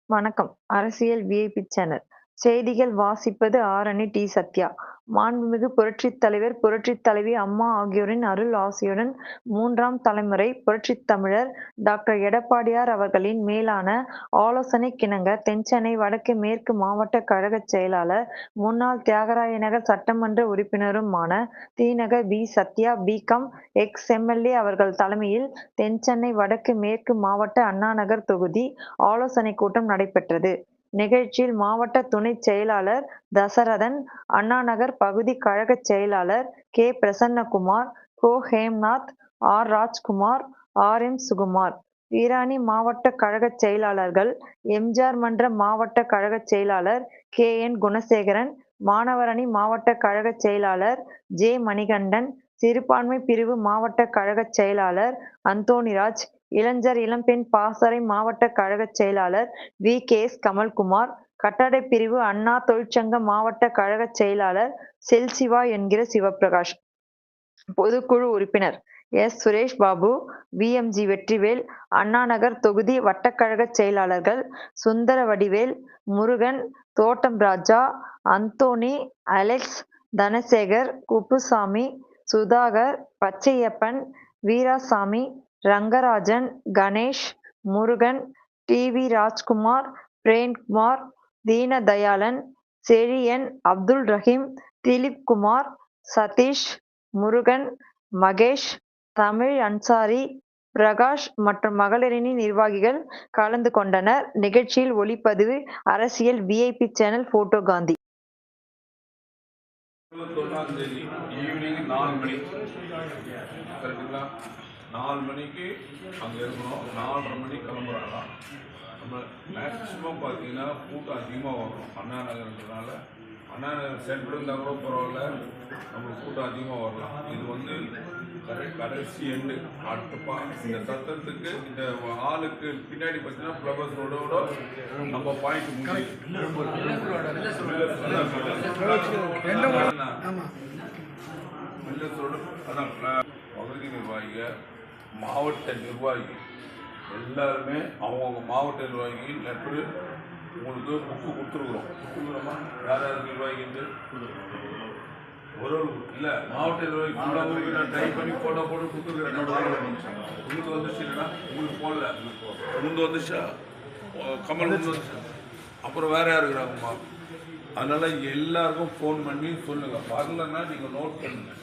வணக்கம். அரசியல் VIP channel. செய்திகள் வாசிப்பது ஆரணி டி. சத்யா. மாண்புமிகு புரட்சித் தலைவர், புரட்சித் தலைவி அம்மா ஆகியோரின் அருள் ஆசியுடன் 3ஆம் தலைமுறை புரட்சித் தமிழர் டாக்டர் எடப்பாடியார் அவர்களின் மேலான ஆலோசனைக்கிணங்க தென்சென்னை வடக்கு மேற்கு மாவட்ட கழகச் செயலாளர், முன்னாள் தியாகராய நகர் சட்டமன்ற உறுப்பினருமான T Nagar P. Sathya B Com, ex MLA. அவர்கள் தலைமையில் தென்சென்னை வடக்கு மேற்கு மாவட்ட அண்ணாநகர் தொகுதி ஆலோசனைக் கூட்டம் நடைபெற்றது. நிகழ்ச்சியில் மாவட்ட துணைச் செயலாளர் தசரதன், அண்ணாநகர் பகுதி கழகச் செயலாளர் கே. பிரசன்னகுமார், கோ. Hemnath, R. Rajkumar, R. M. Sukumar, Irani மாவட்ட கழகச் செயலாளர்கள், எம்.ஜி.ஆர். மன்ற மாவட்ட கழகச் செயலாளர் கே. என். குணசேகரன், மாணவர் அணி மாவட்ட கழகச் செயலாளர் ஜே. மணிகண்டன், சிறுபான்மை பிரிவு மாவட்ட கழகச் செயலாளர் அந்தோணிராஜ், இளைஞர் இளம்பெண் பாசறை மாவட்ட கழகச் செயலாளர் வி. கே. எஸ். கமல்குமார், கட்டடப் பிரிவு அண்ணா தொழிற்சங்க மாவட்ட கழகச் செயலாளர் செல்சிவா என்கிற சிவபிரகாஷ், பொதுக்குழு உறுப்பினர் S. Suresh Babu, V. M. G. Vetrivel, Anna Nagar தொகுதி வட்டக்கழகச் செயலாளர்கள் சுந்தரவடிவேல், முருகன், தோட்டம் Raja, Anthony, Alex, Dhanasekar, Kuppusamy, Sudhakar, Pachaiyappan, Veerasamy, Rangarajan, Ganesh, Murugan, T. V. Rajkumar, Premkumar, Deenadayalan, Chezhiyan, Abdul Rahim, Dileepkumar, Sathish, Murugan, Mahesh, Tamil Ansari, Prakash மற்றும் மகளிரணி நிர்வாகிகள் கலந்து கொண்டனர். நிகழ்ச்சியில் ஒளிப்பதிவு அரசியல் VIP channel photo Gandhi. Evening 4 மணி கரெக்டுங்களா? 4 மணிக்கு அங்கே இருக்கணும். 4:30 மணிக்கு கிளம்புறாங்க. நம்ம மேக்ஸிமம் பார்த்தீங்கன்னா கூட்டம் அதிகமாக வரும். அண்ணா நகர்ன்றதுனால அண்ணா நகர் சென்டர் இருந்தால் கூட பரவாயில்ல, நம்மளுக்கு கூட்டம் அதிகமாக வரலாம். இது வந்து கடைசி எண்டு அடுத்தப்பா. இந்த சத்தத்துக்கு இந்த ஆளுக்கு பின்னாடி பார்த்தீங்கன்னா ஃப்ளவர்ஸ் ரோடோட நம்ம பாயிண்ட் மில்லஸோட அதான் பகுதி நிர்வாகிகள், மாவட்ட நிர்வாகி எல்லாருமே அவங்கவுங்க மாவட்ட நிர்வாகி லெட்ரு உங்களுக்கு புக்கு கொடுத்துருக்குறோம். யார் யார் நிர்வாகிட்டு ஒரு இல்லை மாவட்ட நிர்வாகி ஃபுல்லாக நான் டைப் பண்ணி ஃபோட்டோ போட்டு கொடுத்துருக்குறேன். உங்களுக்கு வந்துச்சு இல்லைன்னா உங்களுக்கு போடல, முந்து வந்துச்சா கமல் முந்து வந்துச்சா, அப்புறம் வேறு யார் இருக்கிறாங்கம்மா. அதனால் எல்லாருக்கும் ஃபோன் பண்ணி சொல்லுங்கள். வரலன்னா நீங்கள் நோட் பண்ணுங்கள்.